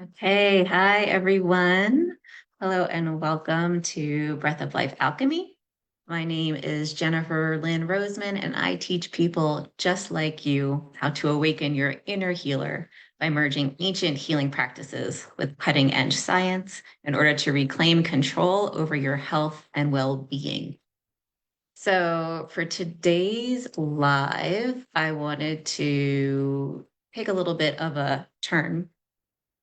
Okay, hi everyone. Hello and welcome to Breath of Life Alchemy. My name is Jennifer Lynn Roseman, and I teach people just like you how to awaken your inner healer by merging ancient healing practices with cutting edge science in order to reclaim control over your health and well being. So, for today's live, I wanted to take a little bit of a turn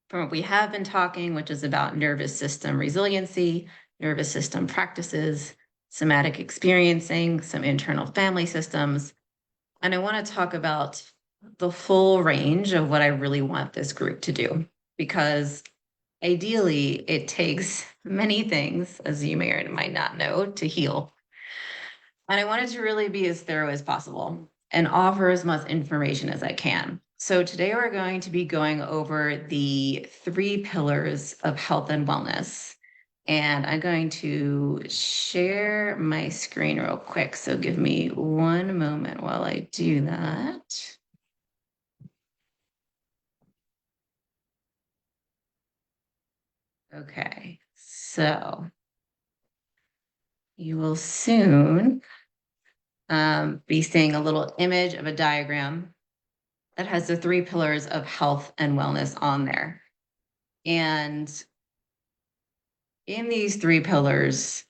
from what we have been talking, which is about nervous system resiliency, nervous system practices, somatic experiencing, some internal family systems. And I want to talk about the full range of what I really want this group to do, because ideally it takes many things, as you may or might not know, to heal. And I wanted to really be as thorough as possible and offer as much information as I can. So today we're going to be going over the three pillars of health and wellness. And I'm going to share my screen real quick. So give me one moment while I do that. Okay, so you will soon be seeing a little image of a diagram that has the three pillars of health and wellness on there. And in these three pillars,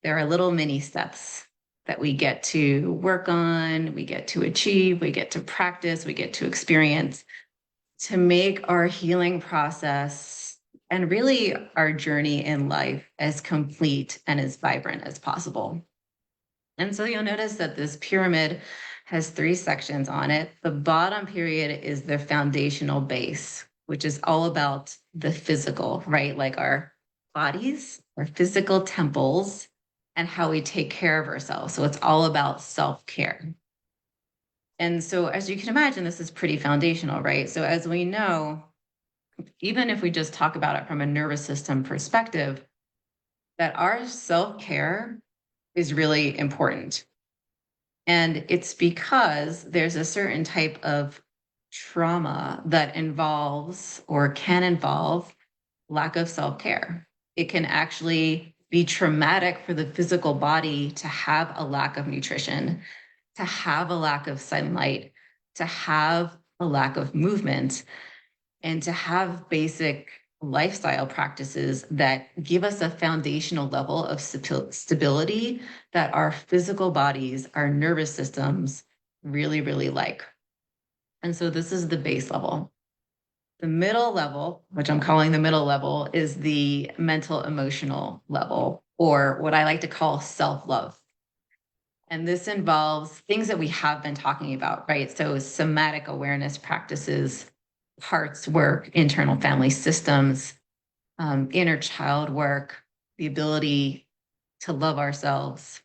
there are little mini steps that we get to work on, we get to achieve, we get to practice, we get to experience to make our healing process and really our journey in life as complete and as vibrant as possible. And so you'll notice that this pyramid has three sections on it. The bottom period is the foundational base, which is all about the physical, right? Like our bodies, our physical temples, and how we take care of ourselves. So it's all about self care. And so, as you can imagine, this is pretty foundational, right? So, as we know, even if we just talk about it from a nervous system perspective, that our self care is really important. And it's because there's a certain type of trauma that involves or can involve lack of self care. It can actually be traumatic for the physical body to have a lack of nutrition, to have a lack of sunlight, to have a lack of movement, and to have basic lifestyle practices that give us a foundational level of stability that our physical bodies, our nervous systems really, really like. And so this is the base level. The middle level, which I'm calling the middle level, is the mental emotional level, or what I like to call self love. And this involves things that we have been talking about, right? So, somatic awareness practices, hearts work, internal family systems, inner child work, the ability to love ourselves,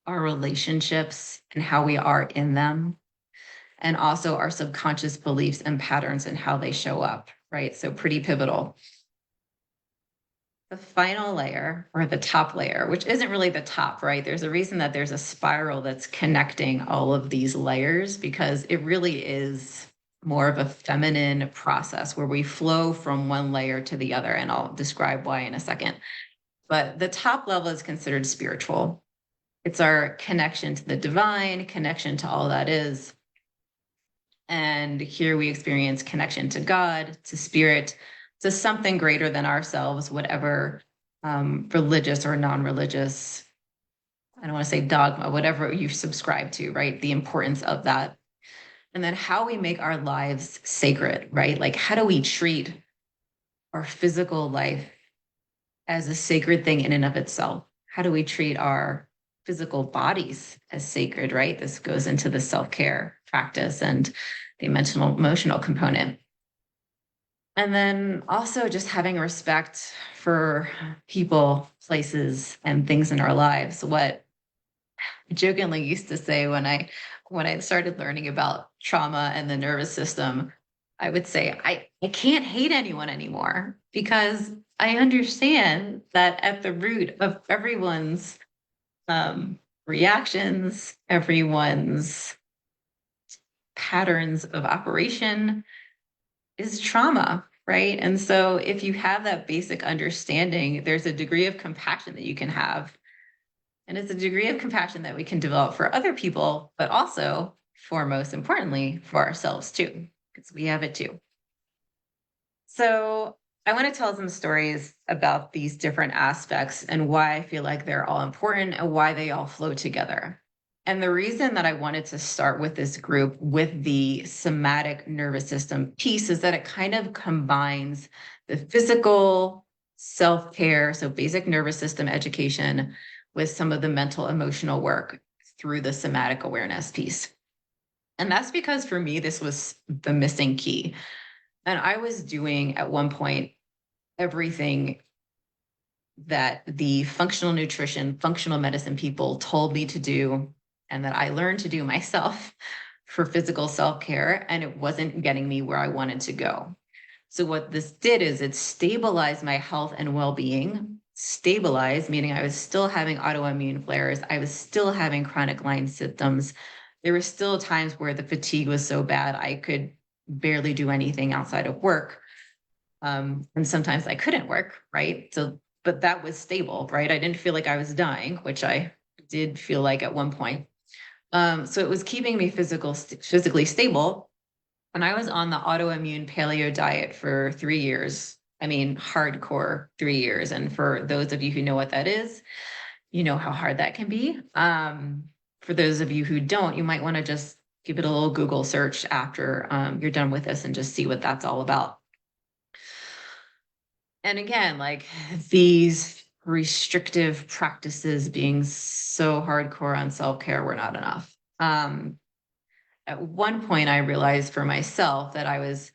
our relationships and how we are in them, and also our subconscious beliefs and patterns and how they show up, right? So, pretty pivotal. The final layer or the top layer, which isn't really the top, right? There's a reason that there's a spiral that's connecting all of these layers because it really is more of a feminine process where we flow from one layer to the other. And I'll describe why in a second. But the top level is considered spiritual. It's our connection to the divine, connection to all that is. And here we experience connection to God, to spirit, to something greater than ourselves, whatever religious or non religious, I don't want to say dogma, whatever you subscribe to, right? The importance of that. And then how we make our lives sacred, right? Like, how do we treat our physical life as a sacred thing in and of itself? How do we treat our physical bodies as sacred, right? This goes into the self care practice and the emotional component. And then also just having respect for people, places, and things in our lives. What I jokingly used to say when I started learning about trauma and the nervous system, I would say, I can't hate anyone anymore because I understand that at the root of everyone's reactions, everyone's patterns of operation is trauma, right? And so if you have that basic understanding, there's a degree of compassion that you can have. And it's a degree of compassion that we can develop for other people, but also, for most importantly, for ourselves too, because we have it too. So I want to tell some stories about these different aspects and why I feel like they're all important and why they all flow together. And the reason that I wanted to start with this group with the somatic nervous system piece is that it kind of combines the physical self care, so basic nervous system education, with some of the mental emotional work through the somatic awareness piece. And that's because for me, this was the missing key. And I was doing at one point everything that the functional nutrition, functional medicine people told me to do, and that I learned to do myself for physical self care. And it wasn't getting me where I wanted to go. So, what this did is it stabilized my health and well being. Stabilized, meaning I was still having autoimmune flares, I was still having chronic Lyme symptoms. There were still times where the fatigue was so bad I could barely do anything outside of work. And sometimes I couldn't work, right? So, but that was stable, right? I didn't feel like I was dying, which I did feel like at one point. So it was keeping me physically stable. And I was on the autoimmune paleo diet for 3 years. I mean, hardcore 3 years. And for those of you who know what that is, you know how hard that can be. For those of you who don't, you might want to just give it a little Google search after you're done with this and just see what that's all about. And again, like these restrictive practices being so hardcore on self-care were not enough. At one point, I realized for myself that I was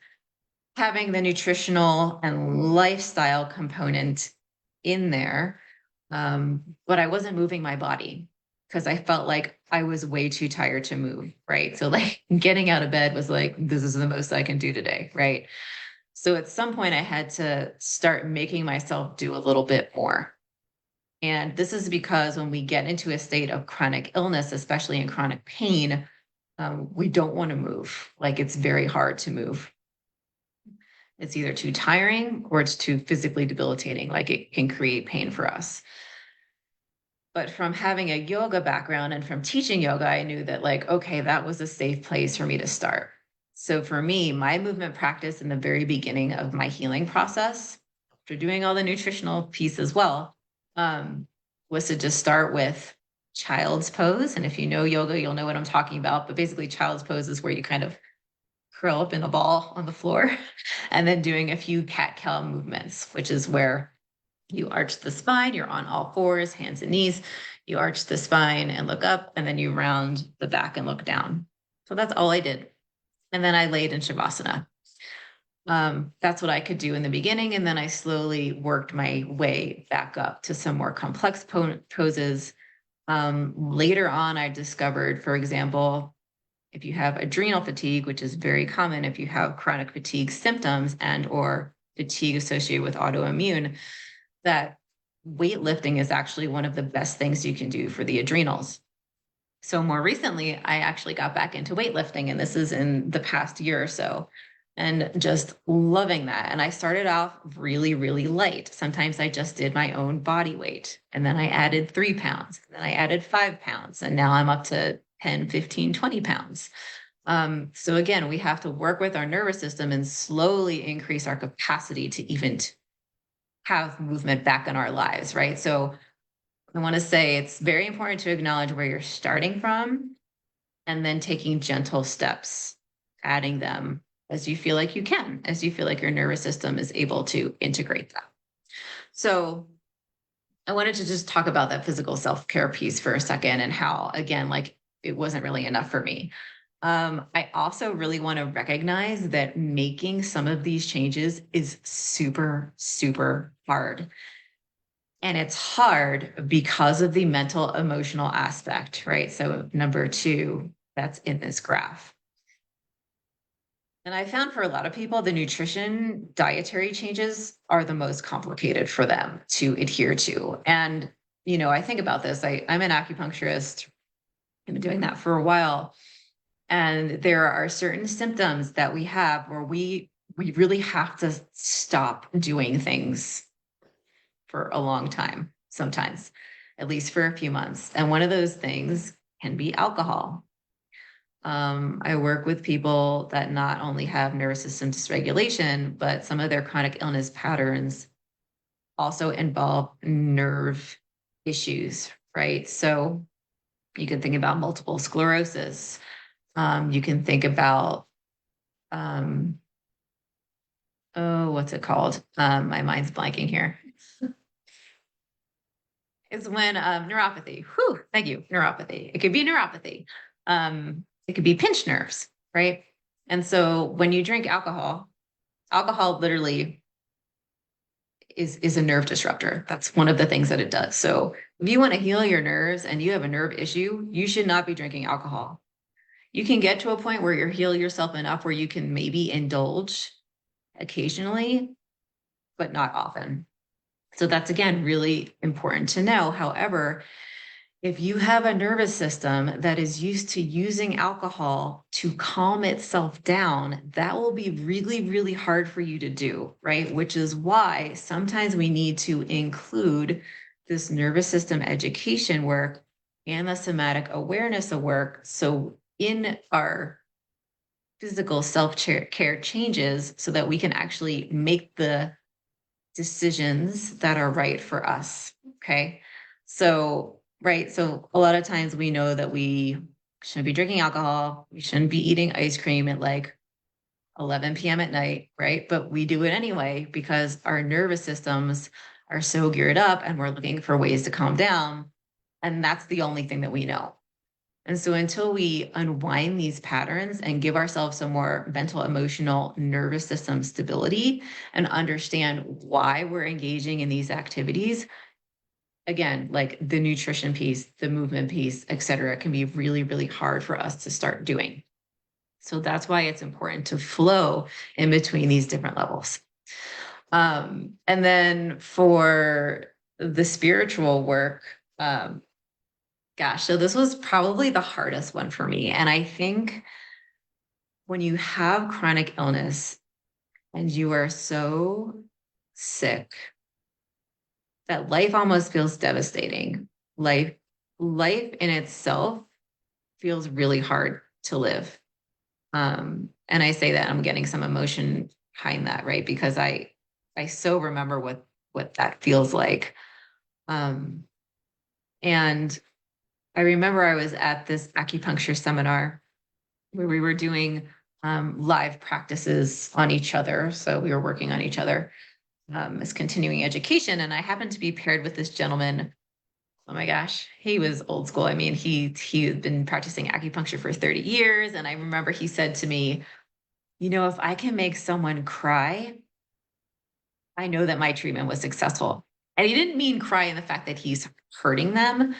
having the nutritional and lifestyle component in there, but I wasn't moving my body because I felt like I was way too tired to move, right? So, like, getting out of bed was like, this is the most I can do today, right? So at some point, I had to start making myself do a little bit more. And this is because when we get into a state of chronic illness, especially in chronic pain, we don't want to move. Like it's very hard to move. It's either too tiring or it's too physically debilitating. Like it can create pain for us. But from having a yoga background and from teaching yoga, I knew that, like, okay, that was a safe place for me to start. So for me, my movement practice in the very beginning of my healing process, after doing all the nutritional piece as well, was to just start with child's pose. And if you know yoga, you'll know what I'm talking about. But basically, child's pose is where you kind of curl up in a ball on the floor and then doing a few cat-cow movements, which is where you arch the spine, you're on all fours, hands and knees. You arch the spine and look up, and then you round the back and look down. So that's all I did. And then I laid in Shavasana. That's what I could do in the beginning. And then I slowly worked my way back up to some more complex poses. Later on, I discovered, for example, if you have adrenal fatigue, which is very common if you have chronic fatigue symptoms and or fatigue associated with autoimmune, that weightlifting is actually one of the best things you can do for the adrenals. So more recently, I actually got back into weightlifting, and this is in the past year or so, and just loving that. And I started off really, really light. Sometimes I just did my own body weight, and then I added 3 pounds, and then I added 5 pounds, and now I'm up to 10, 15, 20 pounds. So again, we have to work with our nervous system and slowly increase our capacity to even have movement back in our lives, right? So I want to say it's very important to acknowledge where you're starting from and then taking gentle steps, adding them as you feel like you can, as you feel like your nervous system is able to integrate that. So I wanted to just talk about that physical self-care piece for a second and how, again, like it wasn't really enough for me. I also really want to recognize that making some of these changes is super, super hard. And it's hard because of the mental emotional aspect, right? So, number two, that's in this graph. And I found for a lot of people, the nutrition dietary changes are the most complicated for them to adhere to. And, I think about this. I'm an acupuncturist. I've been doing that for a while. And there are certain symptoms that we have where we we really have to stop doing things for a long time, sometimes, at least for a few months. And one of those things can be alcohol. I work with people that not only have nervous system dysregulation, but some of their chronic illness patterns also involve nerve issues, right? So you can think about multiple sclerosis. You can think about, um, oh, what's it called? My mind's blanking here. It's when neuropathy. Whew, thank you. Neuropathy. It could be neuropathy. It could be pinched nerves, right? And so when you drink alcohol, alcohol literally is a nerve disruptor. That's one of the things that it does. So if you want to heal your nerves and you have a nerve issue, you should not be drinking alcohol. You can get to a point where you heal yourself enough where you can maybe indulge occasionally, but not often. So that's, again, really important to know. However, if you have a nervous system that is used to using alcohol to calm itself down, that will be really, really hard for you to do, right? Which is why sometimes we need to include this nervous system education work and the somatic awareness of work. So in our physical self-care changes, so that we can actually make the decisions that are right for us. Okay. So, right. So a lot of times we know that we shouldn't be drinking alcohol. We shouldn't be eating ice cream at like 11 p.m. at night. Right. But we do it anyway because our nervous systems are so geared up and we're looking for ways to calm down. And that's the only thing that we know. And so until we unwind these patterns and give ourselves some more mental, emotional, nervous system stability and understand why we're engaging in these activities, again, like the nutrition piece, the movement piece, et cetera, can be really, really hard for us to start doing. So that's why it's important to flow in between these different levels. And then for the spiritual work, gosh, so this was probably the hardest one for me. And I think when you have chronic illness and you are so sick that life almost feels devastating. Life in itself feels really hard to live. And I say that I'm getting some emotion behind that, right? Because I so remember what that feels like. And I remember I was at this acupuncture seminar where we were doing live practices on each other. So we were working on each other as continuing education. And I happened to be paired with this gentleman. Oh my gosh, he was old school. I mean, he had been practicing acupuncture for 30 years. And I remember he said to me, you know, if I can make someone cry, I know that my treatment was successful. And he didn't mean cry in the fact that he's hurting them,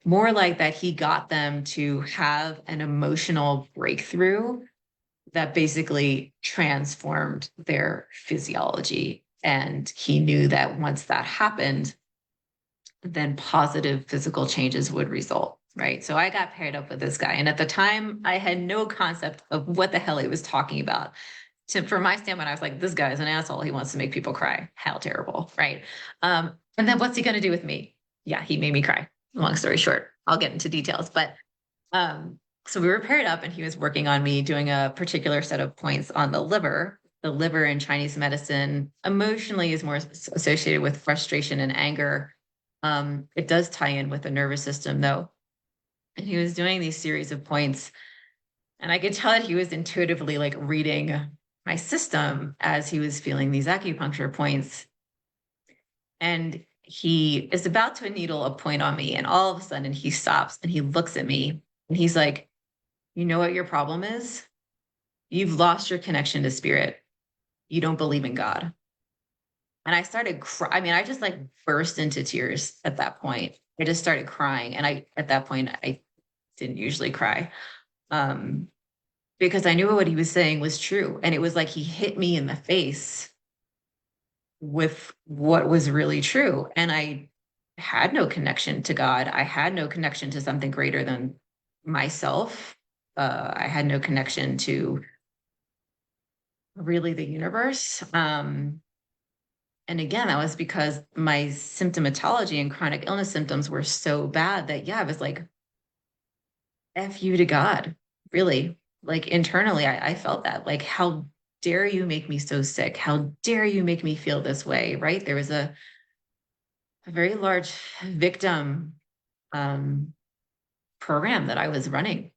more like that he got them to have an emotional breakthrough that basically transformed their physiology. And he knew that once that happened, then positive physical changes would result. Right. So I got paired up with this guy. And at the time, I had no concept of what the hell he was talking about. From my standpoint, I was like, this guy's an asshole. He wants to make people cry. How terrible. Right. And then what's he going to do with me? Yeah, he made me cry. Long story short, I'll get into details. But so we were paired up and he was working on me doing a particular set of points on the liver. The liver in Chinese medicine emotionally is more associated with frustration and anger. It does tie in with the nervous system though. And he was doing these series of points. And I could tell that he was intuitively like reading my system as he was feeling these acupuncture points. And he is about to needle a point on me. And all of a sudden he stops and he looks at me and he's like, you know what your problem is? You've lost your connection to spirit. You don't believe in God. And I started I mean, I just like burst into tears at that point. I just started crying. And at that point, I didn't usually cry. Because I knew what he was saying was true. And it was like he hit me in the face with what was really true. And I had no connection to God. I had no connection to something greater than myself. I had no connection to really the universe. And again, that was because my symptomatology and chronic illness symptoms were so bad that, yeah, I was like, F you to God, really. Like internally, I felt that. Like, how dare you make me so sick? How dare you make me feel this way? Right. There was a very large victim um, program that I was running.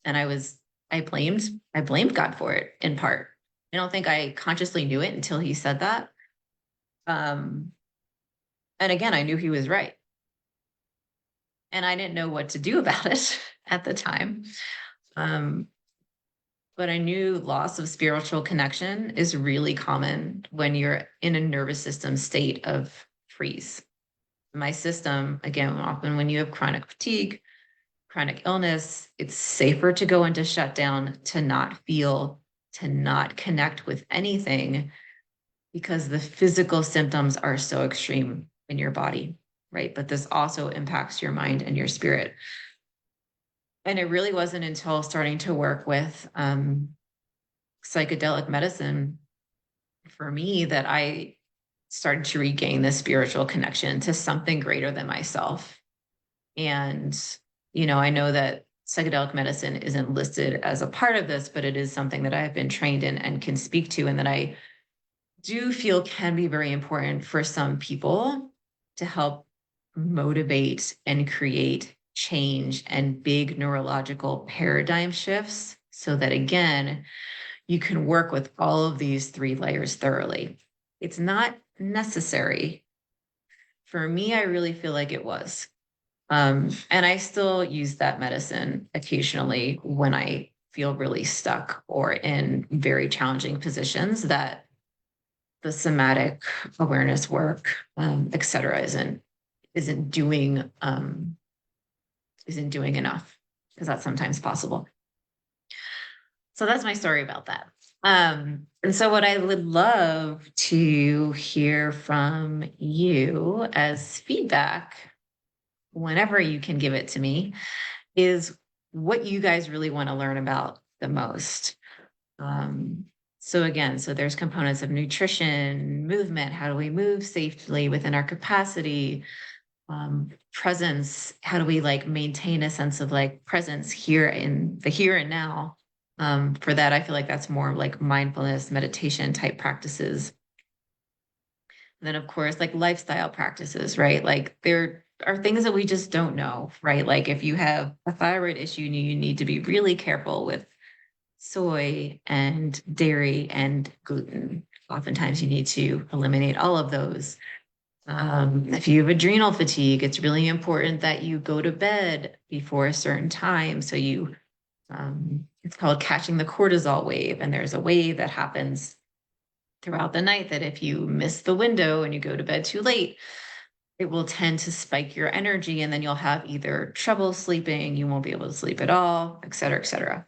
And I blamed God for it in part. I don't think I consciously knew it until he said that. Um, and again, I knew he was right. And I didn't know what to do about it at the time. Um, but I knew loss of spiritual connection is really common when you're in a nervous system state of freeze. My system, again, often when you have chronic fatigue, chronic illness, it's safer to go into shutdown, to not feel, to not connect with anything because the physical symptoms are so extreme in your body, right? But this also impacts your mind and your spirit. And it really wasn't until starting to work with psychedelic medicine for me that I started to regain this spiritual connection to something greater than myself. And, I know that psychedelic medicine isn't listed as a part of this, but it is something that I've been trained in and can speak to, and that I do feel can be very important for some people to help motivate and create change and big neurological paradigm shifts so that, again, you can work with all of these three layers thoroughly. It's not necessary. For me, I really feel like it was. And I still use that medicine occasionally when I feel really stuck or in very challenging positions that the somatic awareness work, et cetera, isn't doing isn't doing enough, because that's sometimes possible. So that's my story about that. And so what I would love to hear from you as feedback, whenever you can give it to me, is what you guys really want to learn about the most. Um, so again, so there's components of nutrition, movement, how do we move safely within our capacity, presence, how do we like maintain a sense of like presence here in the here and now. For that, I feel like that's more like mindfulness, meditation type practices. And then, of course, like lifestyle practices, right? Like there are things that we just don't know, right? Like if you have a thyroid issue, you need to be really careful with soy and dairy and gluten. Oftentimes, you need to eliminate all of those. If you have adrenal fatigue, it's really important that you go to bed before a certain time. So it's called catching the cortisol wave. And there's a wave that happens throughout the night that if you miss the window and you go to bed too late, it will tend to spike your energy. And then you'll have either trouble sleeping, you won't be able to sleep at all, et cetera, et cetera.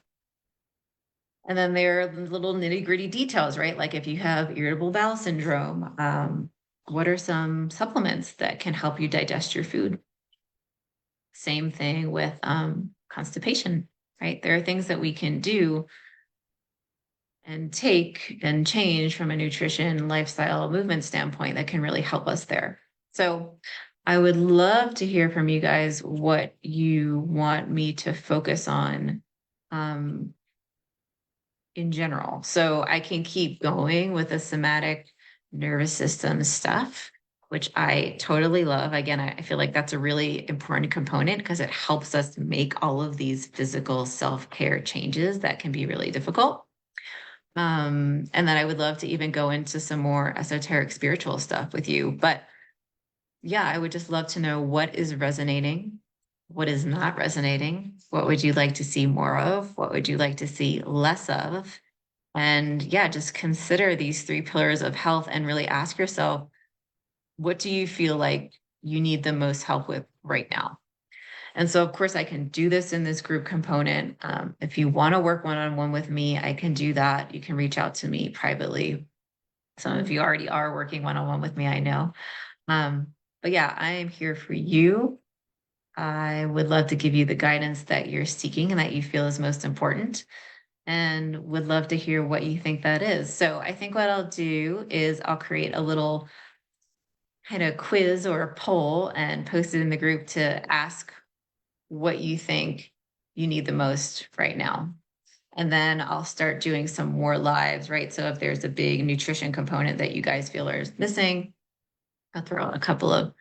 And then there are little nitty gritty details, right? Like if you have irritable bowel syndrome, what are some supplements that can help you digest your food? Same thing with constipation, right? There are things that we can do and take and change from a nutrition, lifestyle, movement standpoint that can really help us there. So I would love to hear from you guys what you want me to focus on in general. So I can keep going with the somatic nervous system stuff, which I totally love. Again, I feel like that's a really important component because it helps us make all of these physical self-care changes that can be really difficult. And then I would love to even go into some more esoteric spiritual stuff with you. But yeah, I would just love to know what is resonating, what is not resonating, what would you like to see more of, what would you like to see less of? And yeah, just consider these three pillars of health and really ask yourself, what do you feel like you need the most help with right now? And so, of course, I can do this in this group component. If you want to work one-on-one with me, I can do that. You can reach out to me privately. Some of you already are working one-on-one with me, I know. But yeah, I am here for you. I would love to give you the guidance that you're seeking and that you feel is most important. and would love to hear what you think that is. So I think what I'll do is I'll create a little kind of quiz or a poll and post it in the group to ask what you think you need the most right now. And then I'll start doing some more lives, right? So if there's a big nutrition component that you guys feel is missing, I'll throw out a couple of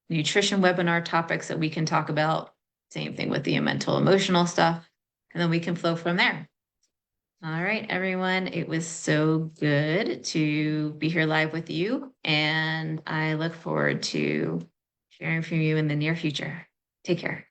nutrition webinar topics that we can talk about. Same thing with the mental, emotional stuff. And then we can flow from there. All right, everyone. It was so good to be here live with you. And I look forward to hearing from you in the near future. Take care.